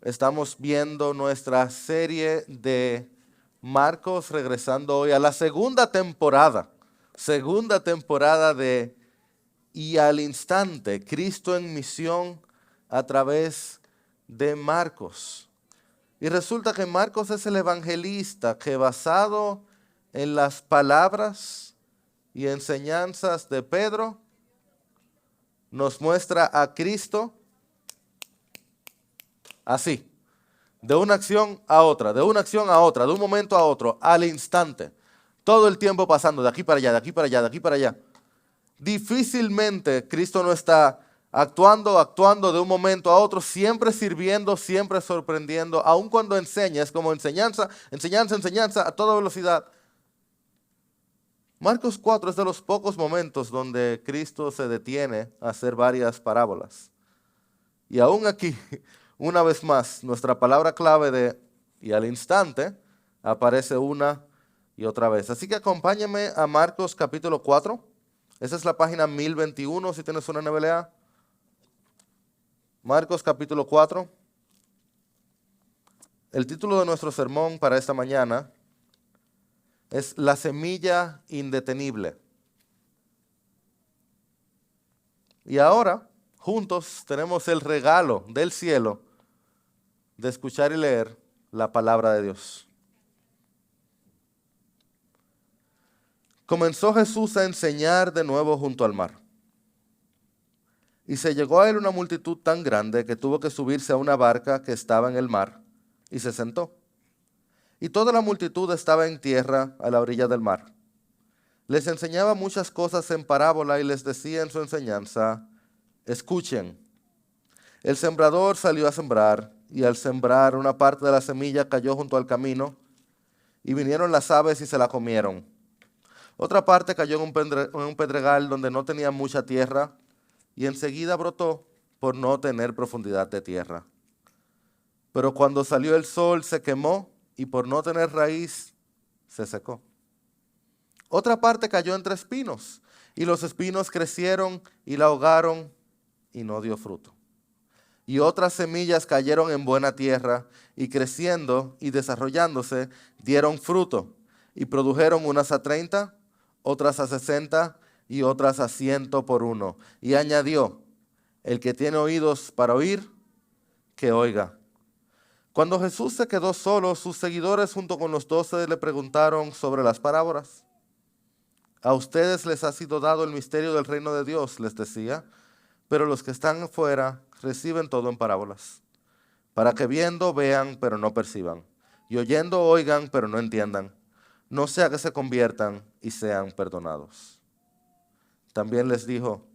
Estamos viendo nuestra serie de Marcos, regresando hoy a la segunda temporada de Y al instante, Cristo en misión a través de Marcos. Y resulta que Marcos es el evangelista que, basado en las palabras y enseñanzas de Pedro, nos muestra a Cristo así, de una acción a otra, de una acción a otra, de un momento a otro, al instante. Todo el tiempo pasando de aquí para allá, de aquí para allá, de aquí para allá. Difícilmente Cristo no está actuando de un momento a otro, siempre sirviendo, siempre sorprendiendo, aun cuando enseña, es como enseñanza a toda velocidad. Marcos 4 es de los pocos momentos donde Cristo se detiene a hacer varias parábolas. Y aún aquí, una vez más, nuestra palabra clave de y al instante aparece una y otra vez. Así que acompáñame a Marcos capítulo 4. Esa es la página 1021 si tienes una NBLA. Marcos capítulo 4. El título de nuestro sermón para esta mañana es La semilla indetenible. Y ahora, juntos, tenemos el regalo del cielo de escuchar y leer la palabra de Dios. Comenzó Jesús a enseñar de nuevo junto al mar. Y se llegó a él una multitud tan grande que tuvo que subirse a una barca que estaba en el mar, y se sentó. Y toda la multitud estaba en tierra a la orilla del mar. Les enseñaba muchas cosas en parábola y les decía en su enseñanza: escuchen. El sembrador salió a sembrar, y al sembrar una parte de la semilla cayó junto al camino, y vinieron las aves y se la comieron. Otra parte cayó en un pedregal donde no tenía mucha tierra, y enseguida brotó por no tener profundidad de tierra. Pero cuando salió el sol se quemó, y por no tener raíz se secó. Otra parte cayó entre espinos, y los espinos crecieron y la ahogaron, y no dio fruto. Y otras semillas cayeron en buena tierra, y creciendo y desarrollándose dieron fruto, y produjeron unas a 30, otras a 60 y otras a 100 por uno. Y añadió: el que tiene oídos para oír, que oiga. Cuando Jesús se quedó solo, sus seguidores junto con los 12 le preguntaron sobre las parábolas. A ustedes les ha sido dado el misterio del reino de Dios, les decía, pero los que están afuera reciben todo en parábolas, para que viendo vean, pero no perciban, y oyendo oigan, pero no entiendan, no sea que se conviertan y sean perdonados. También les dijo: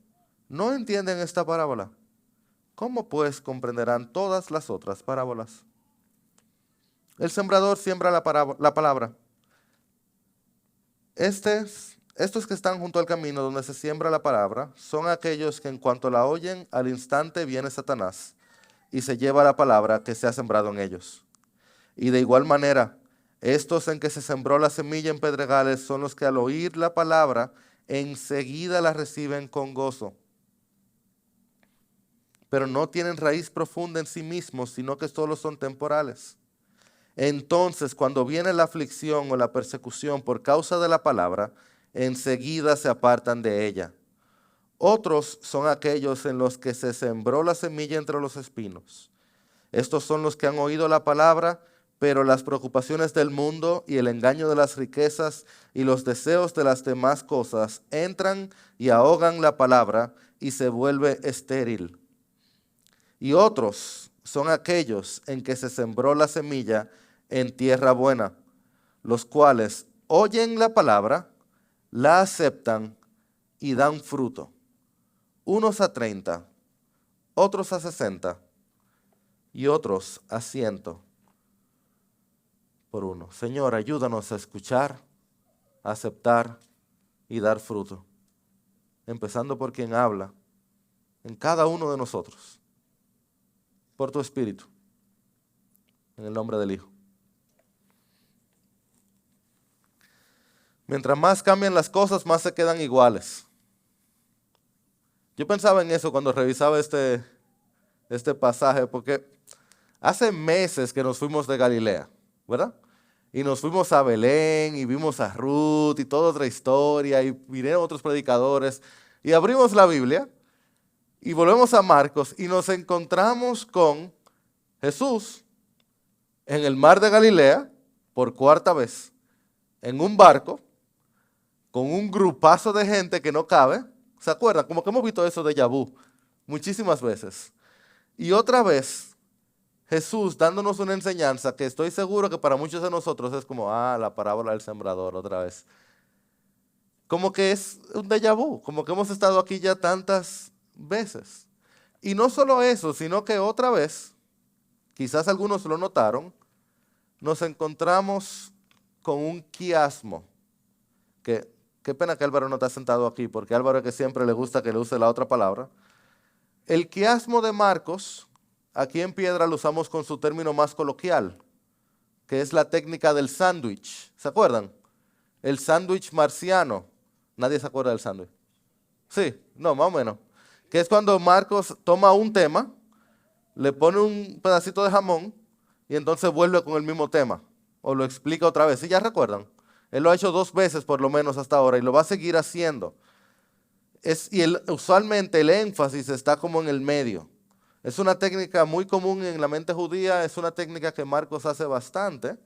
¿no entienden esta parábola? ¿Cómo pues comprenderán todas las otras parábolas? El sembrador siembra la palabra. Estos que están junto al camino donde se siembra la palabra son aquellos que en cuanto la oyen, al instante viene Satanás y se lleva la palabra que se ha sembrado en ellos. Y de igual manera, estos en que se sembró la semilla en pedregales son los que al oír la palabra enseguida la reciben con gozo. Pero no tienen raíz profunda en sí mismos, sino que solo son temporales. Entonces, cuando viene la aflicción o la persecución por causa de la palabra, enseguida se apartan de ella. Otros son aquellos en los que se sembró la semilla entre los espinos. Estos son los que han oído la palabra, pero las preocupaciones del mundo y el engaño de las riquezas y los deseos de las demás cosas entran y ahogan la palabra y se vuelve estéril. Y otros son aquellos en que se sembró la semilla en tierra buena, los cuales oyen la palabra, la aceptan y dan fruto. Unos a 30, otros a 60 y otros a 100 por uno. Señor, ayúdanos a escuchar, a aceptar y dar fruto, empezando por quien habla en cada uno de nosotros, por tu Espíritu, en el nombre del Hijo. Mientras más cambian las cosas, más se quedan iguales. Yo pensaba en eso cuando revisaba este pasaje, porque Hace meses que nos fuimos de Galilea, ¿verdad? Y nos fuimos a Belén y vimos a Ruth y toda otra historia y vinieron otros predicadores y abrimos la Biblia y volvemos a Marcos y nos encontramos con Jesús en el mar de Galilea por cuarta vez, en un barco, con un grupazo de gente que no cabe. ¿Se acuerdan? Como que hemos visto eso de Yabú muchísimas veces. Y otra vez, Jesús dándonos una enseñanza que estoy seguro que para muchos de nosotros es como, la parábola del sembrador otra vez. Como que es un déjà vu, como que hemos estado aquí ya tantas veces. Y no solo eso, sino que otra vez, quizás algunos lo notaron, nos encontramos con un quiasmo. Qué pena que Álvaro no está sentado aquí, porque Álvaro es que siempre le gusta que le use la otra palabra. El quiasmo de Marcos, aquí en Piedra lo usamos con su término más coloquial, que es la técnica del sándwich. ¿Se acuerdan? El sándwich marciano. Nadie se acuerda del sándwich. Sí, no, más o menos. Que es cuando Marcos toma un tema, le pone un pedacito de jamón y entonces vuelve con el mismo tema. O lo explica otra vez. ¿Sí ya recuerdan? Él lo ha hecho 2 veces por lo menos hasta ahora y lo va a seguir haciendo. Usualmente el énfasis está como en el medio. Es una técnica muy común en la mente judía, es una técnica que Marcos hace bastante.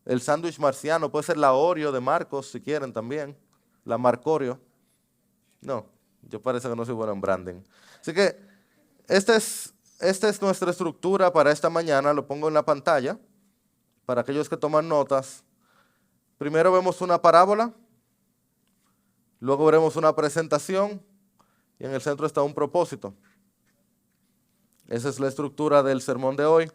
El sándwich marciano, puede ser la Oreo de Marcos si quieren también, la Marcorio. No, yo parece que no soy bueno en branding. Así que esta es nuestra estructura para esta mañana, lo pongo en la pantalla para aquellos que toman notas. Primero vemos una parábola, luego veremos una presentación y en el centro está un propósito. Esa es la estructura del sermón de hoy.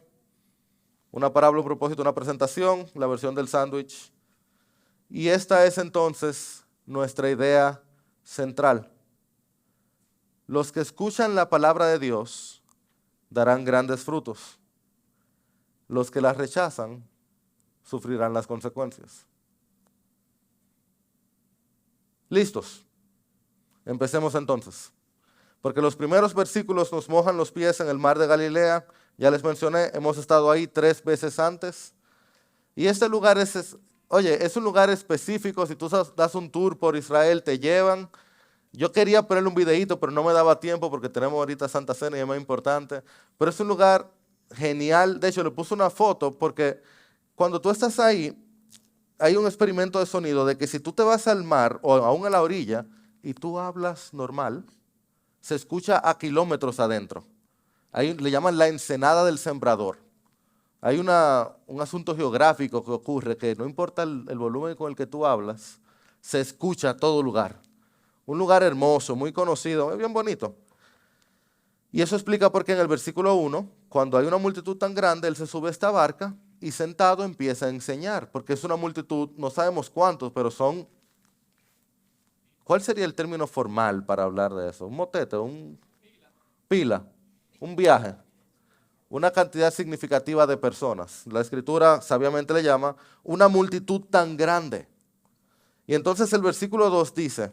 Una parábola, un propósito, una presentación, la versión del sándwich. Y esta es entonces nuestra idea central. Los que escuchan la palabra de Dios darán grandes frutos. Los que la rechazan sufrirán las consecuencias. ¿Listos? Empecemos entonces. Porque los primeros versículos nos mojan los pies en el mar de Galilea. Ya les mencioné, hemos estado ahí 3 veces antes. Y este lugar es un lugar específico. Si tú das un tour por Israel, te llevan. Yo quería ponerle un videíto, pero no me daba tiempo porque tenemos ahorita Santa Cena y es más importante. Pero es un lugar genial. De hecho, le puse una foto porque cuando tú estás ahí, hay un experimento de sonido de que si tú te vas al mar o aún a la orilla y tú hablas normal, se escucha a kilómetros adentro. Ahí le llaman la ensenada del sembrador. Hay un asunto geográfico que ocurre que no importa el volumen con el que tú hablas, se escucha a todo lugar. Un lugar hermoso, muy conocido, es bien bonito. Y eso explica por qué en el versículo 1, cuando hay una multitud tan grande, él se sube a esta barca y sentado empieza a enseñar, porque es una multitud, no sabemos cuántos, pero son... ¿Cuál sería el término formal para hablar de eso? ¿Un motete? ¿Un pila? ¿Un viaje? Una cantidad significativa de personas. La Escritura sabiamente le llama una multitud tan grande. Y entonces el versículo 2 dice,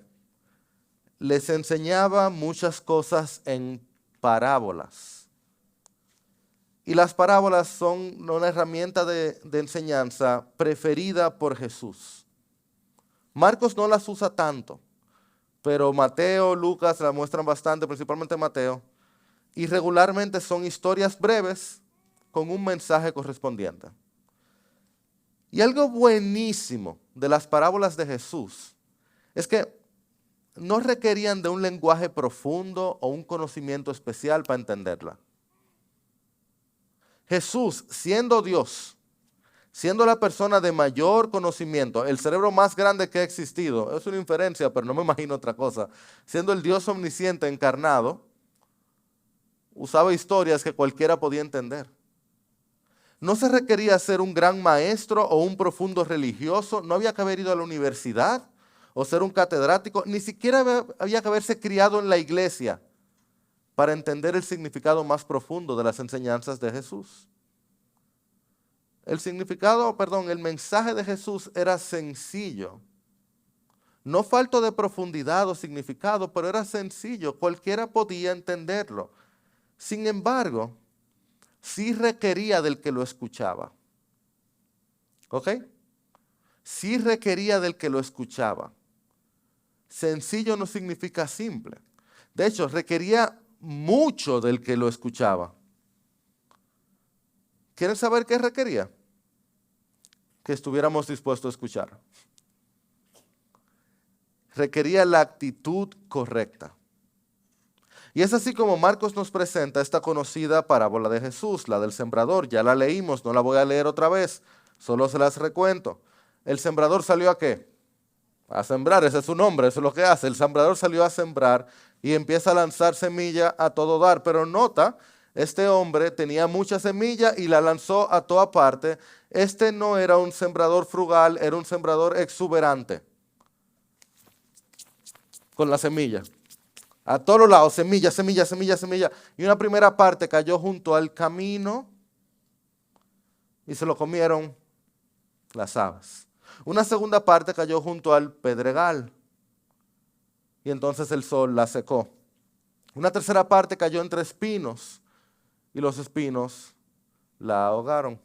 les enseñaba muchas cosas en parábolas. Y las parábolas son una herramienta de enseñanza preferida por Jesús. Marcos no las usa tanto, pero Mateo, Lucas la muestran bastante, principalmente Mateo. Y regularmente son historias breves con un mensaje correspondiente. Y algo buenísimo de las parábolas de Jesús es que no requerían de un lenguaje profundo o un conocimiento especial para entenderla. Jesús, siendo Dios, siendo la persona de mayor conocimiento, el cerebro más grande que ha existido, es una inferencia, pero no me imagino otra cosa, siendo el Dios omnisciente encarnado, usaba historias que cualquiera podía entender. No se requería ser un gran maestro o un profundo religioso, no había que haber ido a la universidad o ser un catedrático, ni siquiera había que haberse criado en la iglesia para entender el significado más profundo de las enseñanzas de Jesús. El mensaje de Jesús era sencillo. No falto de profundidad o significado, pero era sencillo, cualquiera podía entenderlo. Sin embargo, sí requería del que lo escuchaba. ¿Ok? Sí requería del que lo escuchaba. Sencillo no significa simple. De hecho, requería mucho del que lo escuchaba. ¿Quieren saber qué requería? Que estuviéramos dispuestos a escuchar. Requería la actitud correcta. Y es así como Marcos nos presenta esta conocida parábola de Jesús, la del sembrador. Ya la leímos, no la voy a leer otra vez, solo se las recuento. El sembrador salió ¿a qué? A sembrar, ese es su nombre, eso es lo que hace. El sembrador salió a sembrar y empieza a lanzar semilla a todo dar. Pero nota, este hombre tenía mucha semilla y la lanzó a toda parte. Este no era un sembrador frugal, era un sembrador exuberante. Con la semilla. A todos lados, semilla, semilla, semilla, semilla. Y una primera parte cayó junto al camino y se lo comieron las aves. Una segunda parte cayó junto al pedregal y entonces el sol la secó. Una tercera parte cayó entre espinos y los espinos la ahogaron.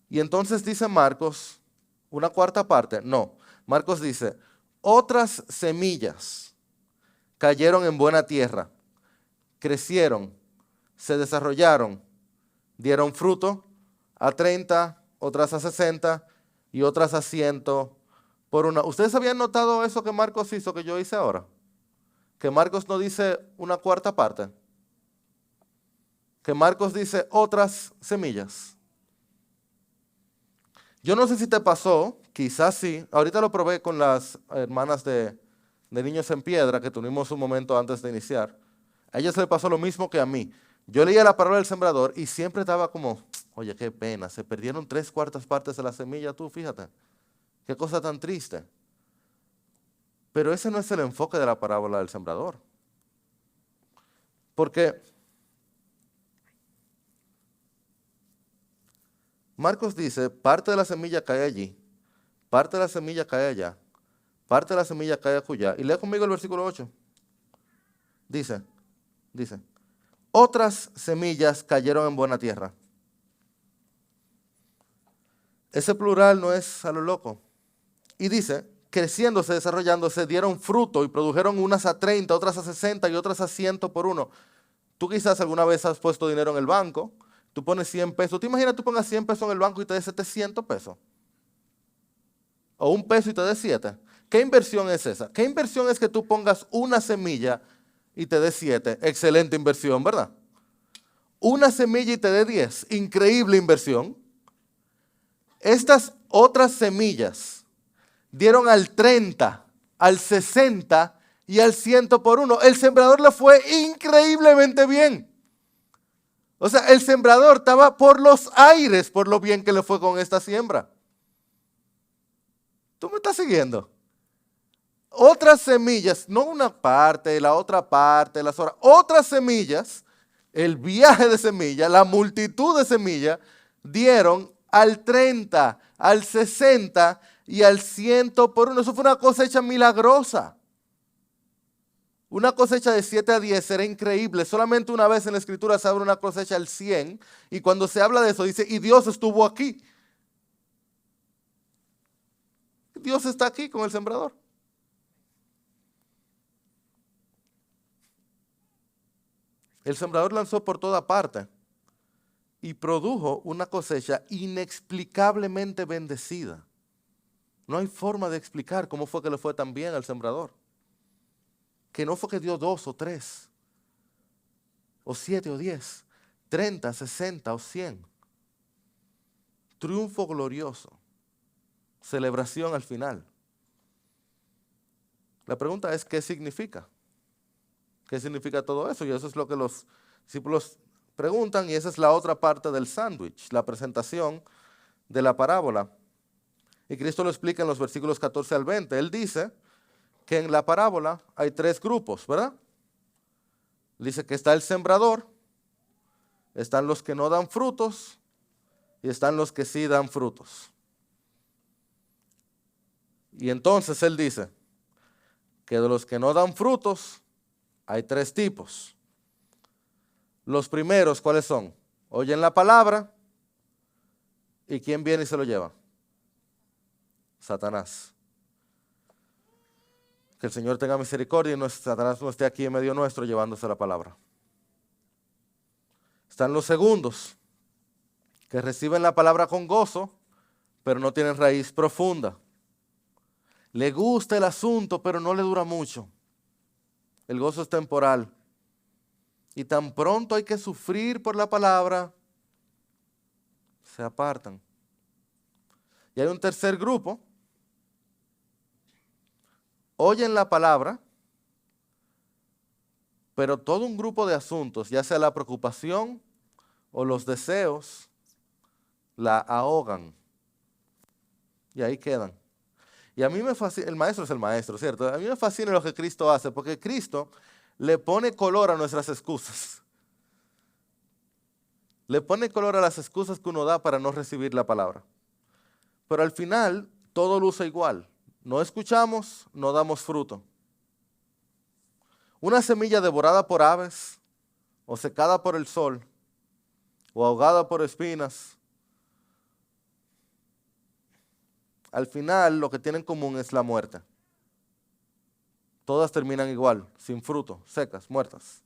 Y entonces dice Marcos, una cuarta parte, no, Marcos dice, otras semillas cayeron en buena tierra, crecieron, se desarrollaron, dieron fruto a 30, otras a 60 y otras a 100 por una. ¿Ustedes habían notado eso que Marcos hizo, que yo hice ahora? Que Marcos no dice una cuarta parte. Que Marcos dice otras semillas. Yo no sé si te pasó, quizás sí. Ahorita lo probé con las hermanas de Niños en Piedra, que tuvimos un momento antes de iniciar. A ellas le pasó lo mismo que a mí. Yo leía la parábola del sembrador y siempre estaba como, oye, qué pena, se perdieron 3/4 partes de la semilla, tú fíjate. Qué cosa tan triste. Pero ese no es el enfoque de la parábola del sembrador. Porque Marcos dice, parte de la semilla cae allí, parte de la semilla cae allá, parte de la semilla cae acullá. Y lee conmigo el versículo 8. Dice, otras semillas cayeron en buena tierra. Ese plural no es a lo loco. Y dice, creciéndose, desarrollándose, dieron fruto y produjeron unas a 30, otras a 60 y otras a 100 por uno. Tú quizás alguna vez has puesto dinero en el banco, tú pones 100 pesos. ¿Te imaginas tú pongas 100 pesos en el banco y te des 700 pesos? O $1 y te des 7. ¿Qué inversión es esa? ¿Qué inversión es que tú pongas una semilla y te dé 7? Excelente inversión, ¿verdad? Una semilla y te dé 10. Increíble inversión. Estas otras semillas dieron al 30, al 60 y al 100 por uno. El sembrador le fue increíblemente bien. O sea, el sembrador estaba por los aires por lo bien que le fue con esta siembra. ¿Tú me estás siguiendo? Otras semillas, no una parte, la otra parte, las otras semillas, el viaje de semillas, la multitud de semillas, dieron al 30, al 60 y al 100 por uno. Eso fue una cosecha milagrosa. Una cosecha de 7 a 10 era increíble. Solamente una vez en la Escritura se habla una cosecha al 100. Y cuando se habla de eso dice, y Dios estuvo aquí. Dios está aquí con el sembrador. El sembrador lanzó por toda parte y produjo una cosecha inexplicablemente bendecida. No hay forma de explicar cómo fue que le fue tan bien al sembrador. Que no fue que dio 2 o 3, o 7 o 10, 30, 60 o 100. Triunfo glorioso. Celebración al final. La pregunta es, ¿qué significa? ¿Qué significa todo eso? Y eso es lo que los discípulos preguntan, y esa es la otra parte del sándwich, la presentación de la parábola. Y Cristo lo explica en los versículos 14 al 20. Él dice que en la parábola hay 3 grupos, ¿verdad? Dice que está el sembrador, están los que no dan frutos y están los que sí dan frutos. Y entonces él dice que de los que no dan frutos hay 3 tipos. Los primeros, ¿cuáles son? Oyen la palabra, ¿y quién viene y se lo lleva? Satanás. Que el Señor tenga misericordia y Satanás no esté aquí en medio nuestro llevándose la palabra. Están los segundos, que reciben la palabra con gozo, pero no tienen raíz profunda. Le gusta el asunto, pero no le dura mucho. El gozo es temporal. Y tan pronto hay que sufrir por la palabra, se apartan. Y hay un tercer grupo. Oyen la palabra, pero todo un grupo de asuntos, ya sea la preocupación o los deseos, la ahogan. Y ahí quedan. Y a mí me fascina, el maestro es el maestro, ¿cierto? A mí me fascina lo que Cristo hace, porque Cristo le pone color a nuestras excusas. Le pone color a las excusas que uno da para no recibir la palabra. Pero al final, todo luce igual. No escuchamos, no damos fruto. Una semilla devorada por aves, o secada por el sol, o ahogada por espinas, al final lo que tienen en común es la muerte. Todas terminan igual, sin fruto, secas, muertas.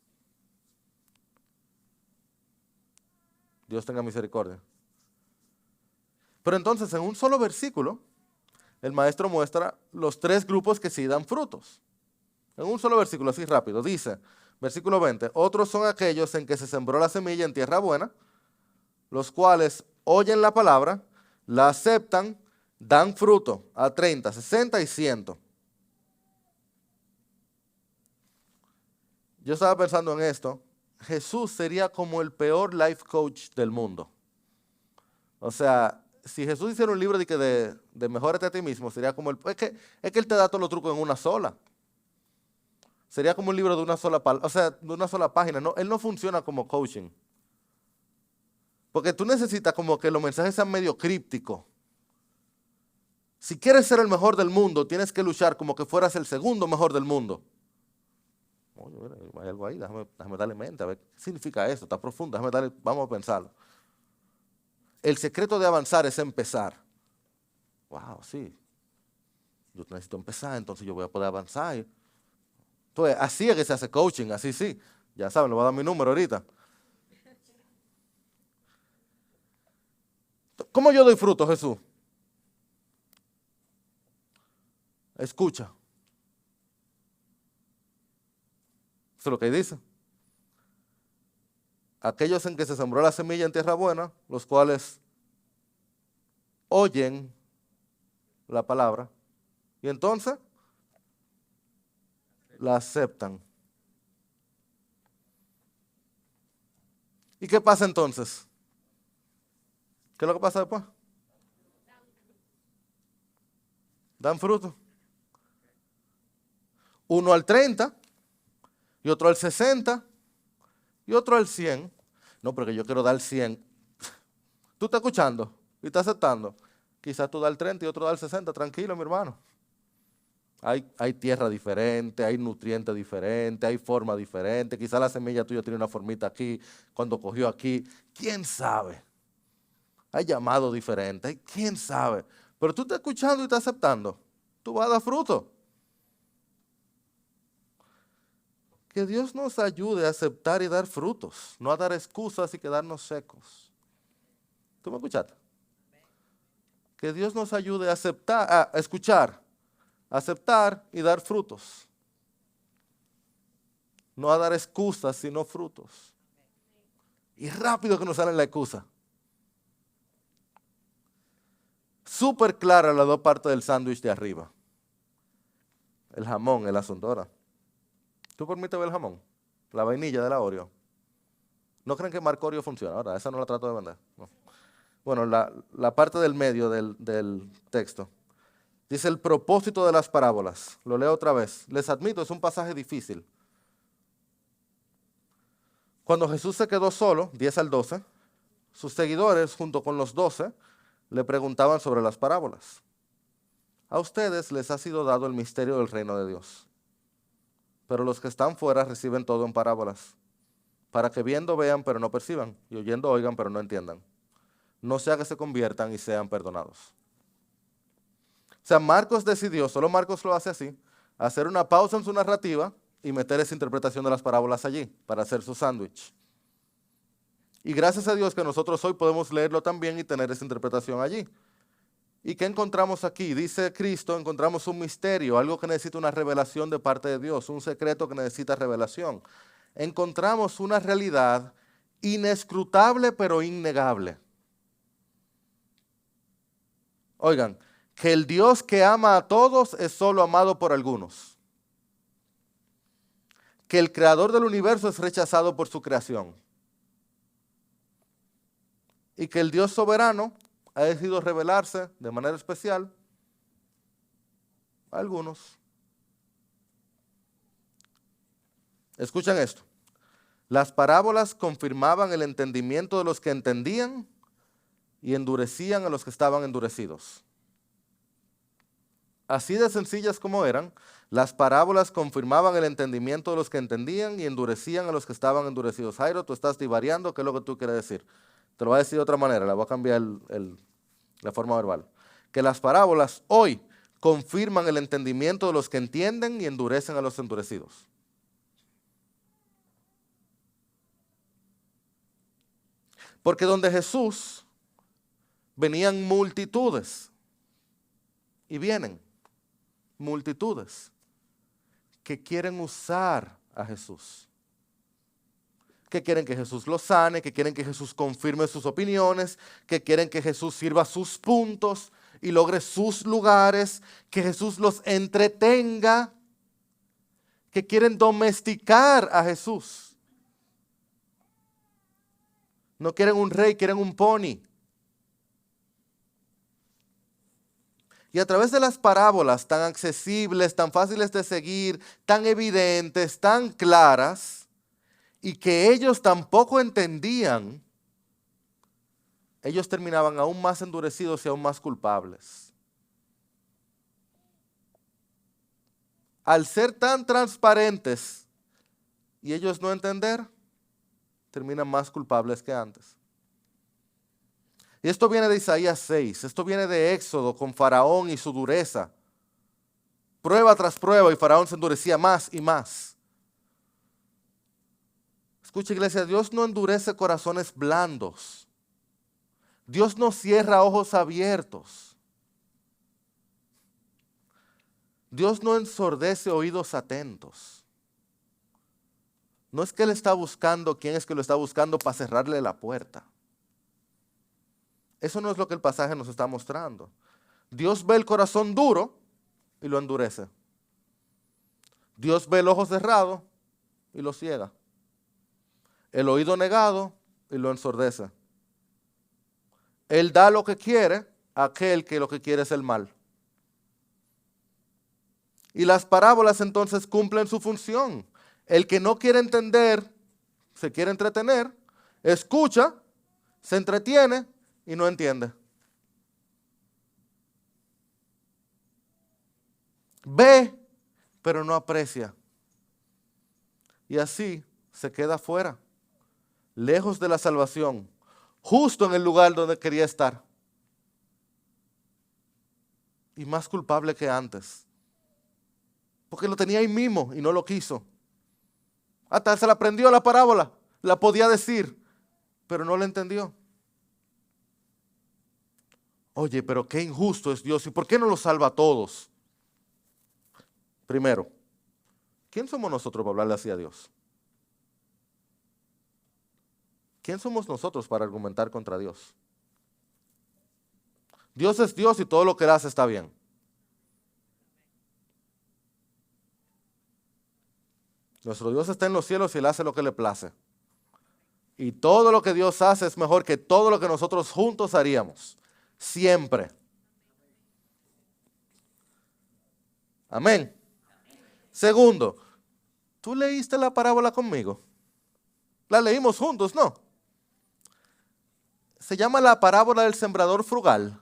Dios tenga misericordia. Pero entonces, en un solo versículo, el maestro muestra los tres grupos que sí dan frutos. En un solo versículo, así rápido, dice, versículo 20, otros son aquellos en que se sembró la semilla en tierra buena, los cuales oyen la palabra, la aceptan, dan fruto a 30, 60 y 100. Yo estaba pensando en esto. Jesús sería como el peor life coach del mundo. O sea, si Jesús hiciera un libro de mejórate a ti mismo, sería como es que él te da todos los trucos en una sola. Sería como un libro de una sola, de una sola página. No, él no funciona como coaching. Porque tú necesitas como que los mensajes sean medio crípticos. Si quieres ser el mejor del mundo, tienes que luchar como que fueras el segundo mejor del mundo. Oye, mira, hay algo ahí, déjame darle mente, a ver qué significa eso, está profundo, vamos a pensarlo. El secreto de avanzar es empezar. Wow, sí. Yo necesito empezar, entonces yo voy a poder avanzar. Entonces, así es que se hace coaching, así sí. Ya saben, le voy a dar mi número ahorita. ¿Cómo yo doy fruto, Jesús? Escucha. Eso es lo que dice. Aquellos en que se sembró la semilla en tierra buena, los cuales oyen la palabra y entonces la aceptan. ¿Y qué pasa entonces? ¿Qué es lo que pasa después? Dan fruto. Uno al 30, y otro al 60, y otro al 100. No, porque yo quiero dar 100. ¿Tú estás escuchando y estás aceptando? Quizás tú das el 30 y otro da el 60. Tranquilo, mi hermano. Hay tierra diferente, hay nutrientes diferentes, hay forma diferente. Quizás la semilla tuya tiene una formita aquí, cuando cogió aquí. ¿Quién sabe? Hay llamado diferente, ¿quién sabe? Pero tú estás escuchando y estás aceptando. Tú vas a dar fruto. Que Dios nos ayude a aceptar y dar frutos, no a dar excusas y quedarnos secos. ¿Tú me escuchaste? Que Dios nos ayude a aceptar, a escuchar, aceptar y dar frutos. No a dar excusas, sino frutos. Y rápido que nos sale la excusa. Súper clara las dos partes del sándwich de arriba. El jamón, el asunto. Ahora, ¿tú permites ver el jamón? La vainilla de la Oreo. ¿No creen que Marcorio funciona? Ahora, esa no la trato de vender. No. Bueno, la parte del medio del texto. Dice el propósito de las parábolas. Lo leo otra vez. Les admito, es un pasaje difícil. Cuando Jesús se quedó solo, 10 al 12, sus seguidores, junto con los 12, le preguntaban sobre las parábolas. A ustedes les ha sido dado el misterio del reino de Dios, pero los que están fuera reciben todo en parábolas, para que viendo vean pero no perciban, y oyendo oigan pero no entiendan. No sea que se conviertan y sean perdonados. O sea, Marcos decidió, solo Marcos lo hace así, hacer una pausa en su narrativa y meter esa interpretación de las parábolas allí, para hacer su sándwich. Y gracias a Dios que nosotros hoy podemos leerlo también y tener esa interpretación allí. ¿Y qué encontramos aquí? Dice Cristo, encontramos un misterio, algo que necesita una revelación de parte de Dios, un secreto que necesita revelación. Encontramos una realidad inescrutable pero innegable. Oigan, que el Dios que ama a todos es solo amado por algunos. Que el creador del universo es rechazado por su creación. Y que el Dios soberano ha decidido revelarse de manera especial a algunos. Escuchen esto. Las parábolas confirmaban el entendimiento de los que entendían y endurecían a los que estaban endurecidos. Así de sencillas como eran, las parábolas confirmaban el entendimiento de los que entendían y endurecían a los que estaban endurecidos. Jairo, tú estás divariando, ¿qué es lo que tú quieres decir? Te lo voy a decir de otra manera, le voy a cambiar la forma verbal. Que las parábolas hoy confirman el entendimiento de los que entienden y endurecen a los endurecidos. Porque donde Jesús venían multitudes y vienen multitudes que quieren usar a Jesús, que quieren que Jesús los sane, que quieren que Jesús confirme sus opiniones, que quieren que Jesús sirva sus puntos y logre sus lugares, que Jesús los entretenga, que quieren domesticar a Jesús. No quieren un rey, quieren un pony. Y a través de las parábolas tan accesibles, tan fáciles de seguir, tan evidentes, tan claras, y que ellos tampoco entendían, ellos terminaban aún más endurecidos y aún más culpables. Al ser tan transparentes y ellos no entender, terminan más culpables que antes. Y esto viene de Isaías 6, esto viene de Éxodo con Faraón y su dureza. Prueba tras prueba y Faraón se endurecía más y más. Escucha, iglesia, Dios no endurece corazones blandos. Dios no cierra ojos abiertos. Dios no ensordece oídos atentos. No es que Él está buscando, ¿quién es que lo está buscando para cerrarle la puerta? Eso no es lo que el pasaje nos está mostrando. Dios ve el corazón duro y lo endurece. Dios ve el ojo cerrado y lo ciega. El oído negado y lo ensordece. Él da lo que quiere a aquel que lo que quiere es el mal. Y las parábolas entonces cumplen su función. El que no quiere entender, se quiere entretener, escucha, se entretiene y no entiende. Ve, pero no aprecia. Y así se queda fuera, lejos de la salvación, justo en el lugar donde quería estar. Y más culpable que antes. Porque lo tenía ahí mismo y no lo quiso. Hasta se la aprendió la parábola, la podía decir, pero no la entendió. Oye, pero qué injusto es Dios, ¿y por qué no los salva a todos? Primero, ¿quién somos nosotros para hablarle así a Dios? ¿Quién somos nosotros para argumentar contra Dios? Dios es Dios y todo lo que Él hace está bien. Nuestro Dios está en los cielos y Él hace lo que le place. Y todo lo que Dios hace es mejor que todo lo que nosotros juntos haríamos. Siempre. Amén. Segundo, ¿tú leíste la parábola conmigo? La leímos juntos, ¿no? Se llama la parábola del sembrador frugal,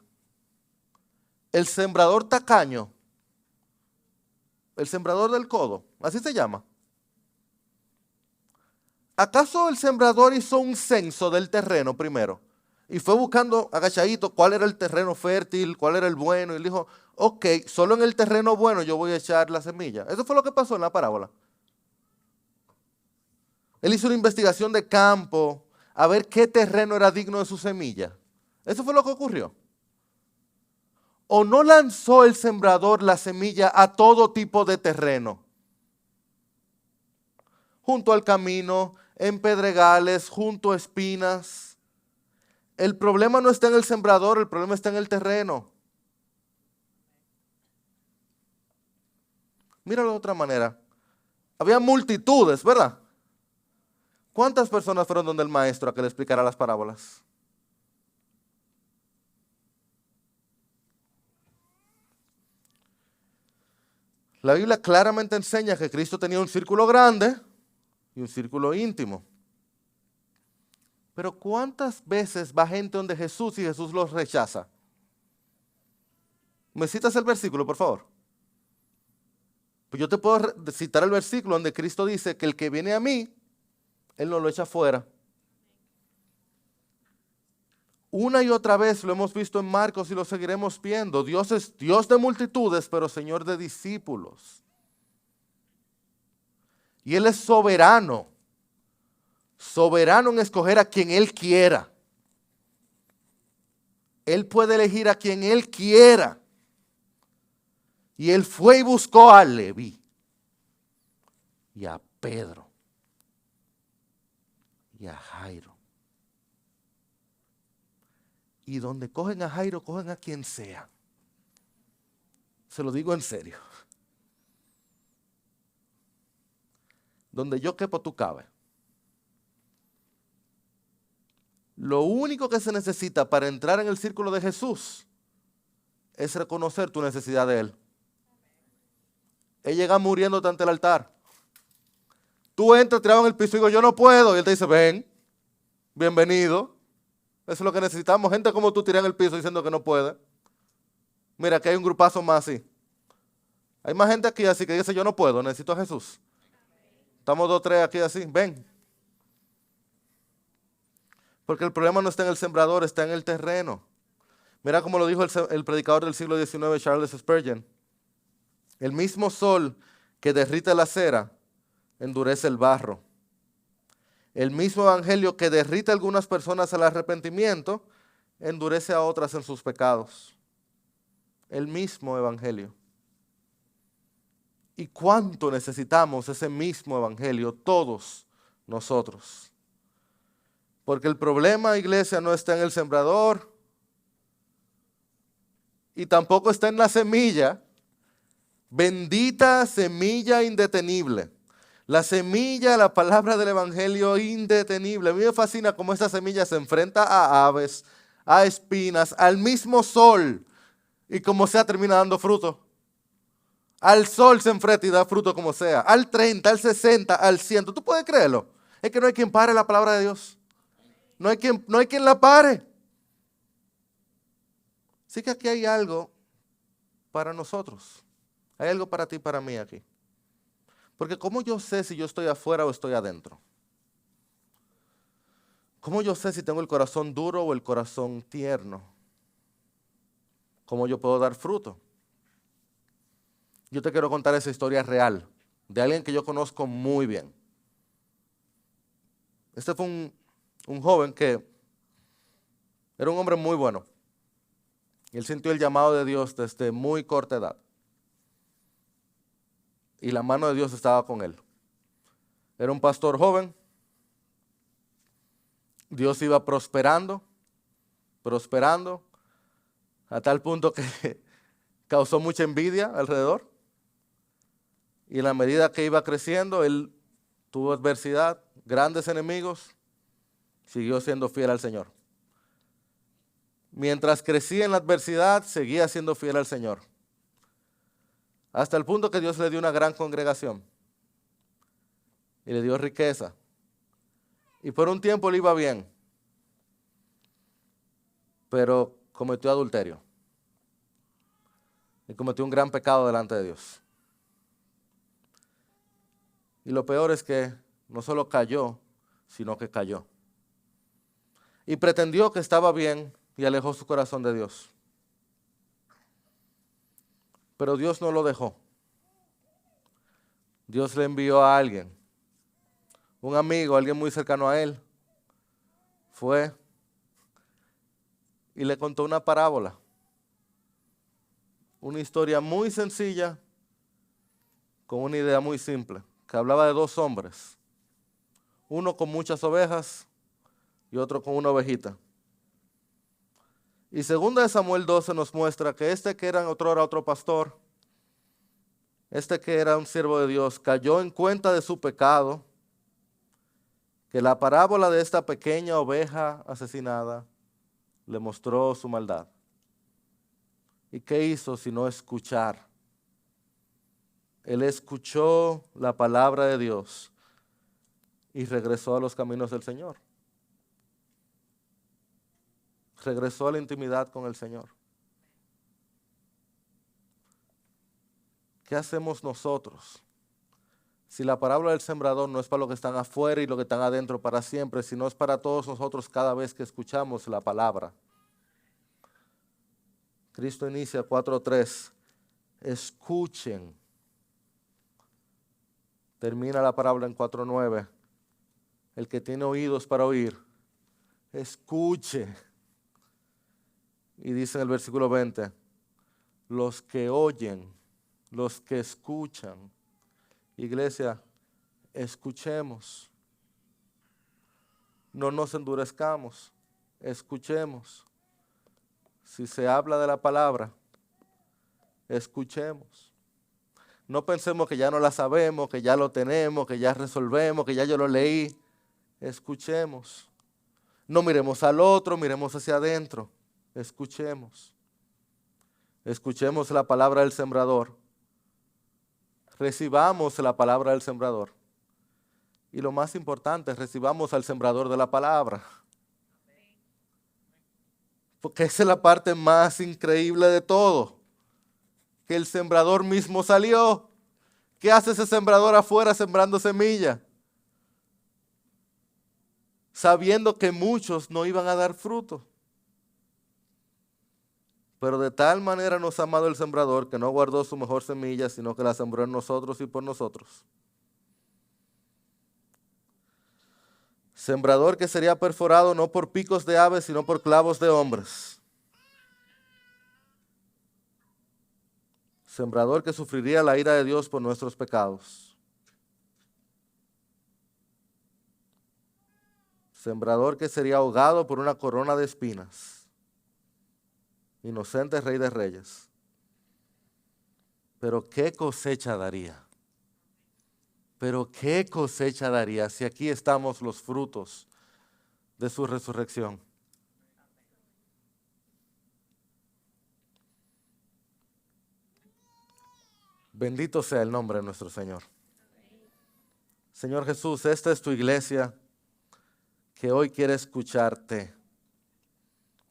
el sembrador tacaño, el sembrador del codo, así se llama. ¿Acaso el sembrador hizo un censo del terreno primero? Y fue buscando agachadito cuál era el terreno fértil, cuál era el bueno. Y él dijo, ok, solo en el terreno bueno yo voy a echar la semilla. Eso fue lo que pasó en la parábola. Él hizo una investigación de campo a ver qué terreno era digno de su semilla. Eso fue lo que ocurrió. ¿O no lanzó el sembrador la semilla a todo tipo de terreno? Junto al camino, en pedregales, junto a espinas. El problema no está en el sembrador, el problema está en el terreno. Míralo de otra manera. Había multitudes, ¿verdad? ¿Cuántas personas fueron donde el maestro a que le explicara las parábolas? La Biblia claramente enseña que Cristo tenía un círculo grande y un círculo íntimo. Pero ¿cuántas veces va gente donde Jesús y Jesús los rechaza? ¿Me citas el versículo, por favor? Pues yo te puedo citar el versículo donde Cristo dice que el que viene a mí, Él no lo echa fuera. Una y otra vez lo hemos visto en Marcos y lo seguiremos viendo. Dios es Dios de multitudes, pero Señor de discípulos. Y Él es soberano. Soberano en escoger a quien Él quiera. Él puede elegir a quien Él quiera. Y Él fue y buscó a Leví y a Pedro y a Jairo. Y donde cogen a Jairo, cogen a quien sea. Se lo digo en serio. Donde yo quepo, tú cabes. Lo único que se necesita para entrar en el círculo de Jesús es reconocer tu necesidad de Él. Él llega muriéndote ante el altar. Tú entras tirado en el piso y digo, yo no puedo. Y Él te dice, ven, bienvenido. Eso es lo que necesitamos. Gente como tú tirada en el piso diciendo que no puede. Mira, aquí hay un grupazo más así. Hay más gente aquí así que dice, yo no puedo, necesito a Jesús. Estamos 2 o 3 aquí así, ven. Porque el problema no está en el sembrador, está en el terreno. Mira cómo lo dijo el predicador del siglo XIX, Charles Spurgeon. El mismo sol que derrite la cera, endurece el barro. El mismo evangelio que derrite a algunas personas al arrepentimiento, endurece a otras en sus pecados. El mismo evangelio. ¿Y cuánto necesitamos ese mismo evangelio todos nosotros? Porque el problema, iglesia, no está en el sembrador y tampoco está en la semilla. Bendita semilla indetenible. La semilla, la palabra del evangelio indetenible. A mí me fascina cómo esta semilla se enfrenta a aves, a espinas, al mismo sol y como sea termina dando fruto. Al sol se enfrenta y da fruto como sea. Al 30, al 60, al 100. ¿Tú puedes creerlo? Es que no hay quien pare la palabra de Dios. No hay quien la pare. Así que aquí hay algo para nosotros. Hay algo para ti y para mí aquí. Porque ¿cómo yo sé si yo estoy afuera o estoy adentro? ¿Cómo yo sé si tengo el corazón duro o el corazón tierno? ¿Cómo yo puedo dar fruto? Yo te quiero contar esa historia real de alguien que yo conozco muy bien. Este fue un joven que era un hombre muy bueno. Y él sintió el llamado de Dios desde muy corta edad. Y la mano de Dios estaba con él. Era un pastor joven. Dios iba prosperando, prosperando, a tal punto que causó mucha envidia alrededor. Y en la medida que iba creciendo, él tuvo adversidad, grandes enemigos, siguió siendo fiel al Señor. Mientras crecía en la adversidad, seguía siendo fiel al Señor. Hasta el punto que Dios le dio una gran congregación y le dio riqueza. Y por un tiempo le iba bien, pero cometió adulterio. Y cometió un gran pecado delante de Dios. Y lo peor es que no solo cayó, sino que cayó. Y pretendió que estaba bien y alejó su corazón de Dios. Pero Dios no lo dejó. Dios le envió a alguien, un amigo, alguien muy cercano a él. Fue y le contó una parábola, una historia muy sencilla con una idea muy simple, que hablaba de dos hombres, uno con muchas ovejas y otro con una ovejita. Y segunda de Samuel 12 nos muestra que este que era otrora otro pastor, este que era un siervo de Dios, cayó en cuenta de su pecado, que la parábola de esta pequeña oveja asesinada le mostró su maldad. ¿Y qué hizo sino escuchar? Él escuchó la palabra de Dios y regresó a los caminos del Señor. Regresó a la intimidad con el Señor. ¿Qué hacemos nosotros? Si la parábola del sembrador no es para los que están afuera y los que están adentro para siempre, sino es para todos nosotros cada vez que escuchamos la palabra. Cristo inicia 4:3. Escuchen. Termina la parábola en 4:9. El que tiene oídos para oír, escuche. Y dice en el versículo 20, los que oyen, los que escuchan. Iglesia, escuchemos. No nos endurezcamos, escuchemos. Si se habla de la palabra, escuchemos. No pensemos que ya no la sabemos, que ya lo tenemos, que ya resolvemos, que ya yo lo leí. Escuchemos. No miremos al otro, miremos hacia adentro. Escuchemos. Escuchemos la palabra del sembrador. Recibamos la palabra del sembrador. Y lo más importante, recibamos al sembrador de la palabra. Porque esa es la parte más increíble de todo. Que el sembrador mismo salió. ¿Qué hace ese sembrador afuera sembrando semilla? Sabiendo que muchos no iban a dar fruto. Pero de tal manera nos ha amado el sembrador que no guardó su mejor semilla, sino que la sembró en nosotros y por nosotros. Sembrador que sería perforado no por picos de aves, sino por clavos de hombres. Sembrador que sufriría la ira de Dios por nuestros pecados. Sembrador que sería ahogado por una corona de espinas. Inocente Rey de Reyes. Pero ¿qué cosecha daría? Pero ¿qué cosecha daría si aquí estamos los frutos de su resurrección? Bendito sea el nombre de nuestro Señor. Señor Jesús, esta es tu iglesia que hoy quiere escucharte,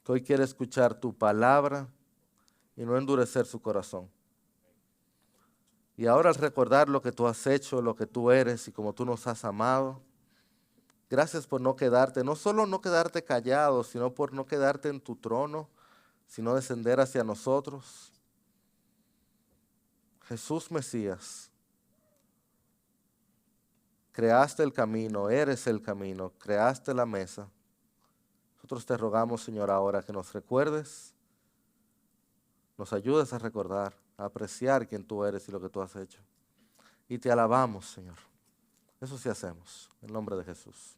que hoy quiere escuchar tu palabra y no endurecer su corazón. Y ahora al recordar lo que tú has hecho, lo que tú eres y como tú nos has amado, gracias por no quedarte, no solo no quedarte callado, sino por no quedarte en tu trono, sino descender hacia nosotros. Jesús Mesías, creaste el camino, eres el camino, creaste la mesa. Nosotros te rogamos, Señor, ahora que nos recuerdes, nos ayudes a recordar, a apreciar quién tú eres y lo que tú has hecho. Y te alabamos, Señor. Eso sí hacemos, en nombre de Jesús.